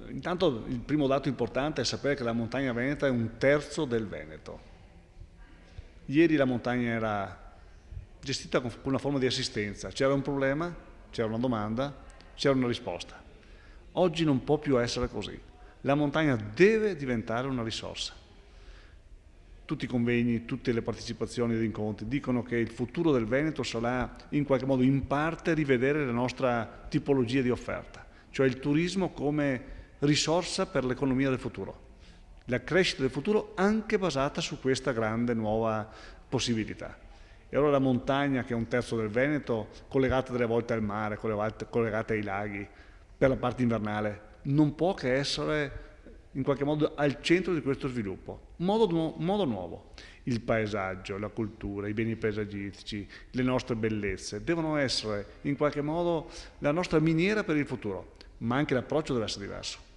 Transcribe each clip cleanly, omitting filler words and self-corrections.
Intanto il primo dato importante è sapere che la montagna veneta è un terzo del Veneto. Ieri la montagna era gestita con una forma di assistenza, c'era un problema, c'era una domanda, c'era una risposta. Oggi non può più essere così. La montagna deve diventare una risorsa. Tutti i convegni, tutte le partecipazioni agli incontri dicono che il futuro del Veneto sarà in qualche modo in parte rivedere la nostra tipologia di offerta, cioè il turismo come risorsa per l'economia del futuro. La crescita del futuro anche basata su questa grande nuova possibilità. E allora la montagna, che è un terzo del Veneto, collegata delle volte al mare, collegata ai laghi, per la parte invernale, non può che essere in qualche modo al centro di questo sviluppo. Modo nuovo. Il paesaggio, la cultura, i beni paesaggistici, le nostre bellezze devono essere in qualche modo la nostra miniera per il futuro, ma anche l'approccio deve essere diverso.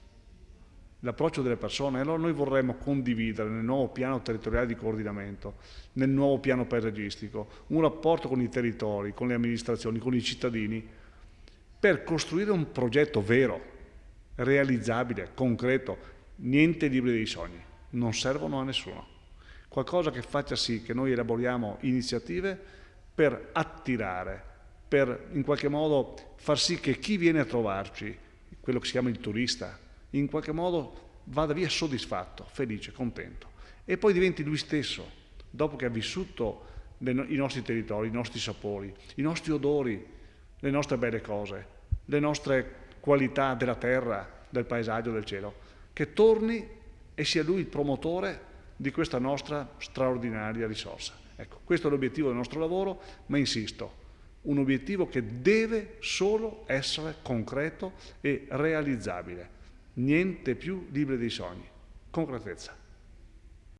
L'approccio delle persone, allora noi vorremmo condividere nel nuovo piano territoriale di coordinamento, nel nuovo piano paesaggistico, un rapporto con i territori, con le amministrazioni, con i cittadini, per costruire un progetto vero, realizzabile, concreto, niente libri dei sogni, non servono a nessuno. Qualcosa che faccia sì che noi elaboriamo iniziative per attirare, per in qualche modo far sì che chi viene a trovarci, quello che si chiama il turista, in qualche modo vada via soddisfatto, felice, contento e poi diventi lui stesso, dopo che ha vissuto i nostri territori, i nostri sapori, i nostri odori, le nostre belle cose, le nostre qualità della terra, del paesaggio, del cielo, che torni e sia lui il promotore di questa nostra straordinaria risorsa. Ecco, questo è l'obiettivo del nostro lavoro, ma insisto, un obiettivo che deve solo essere concreto e realizzabile. Niente più libri dei sogni, concretezza.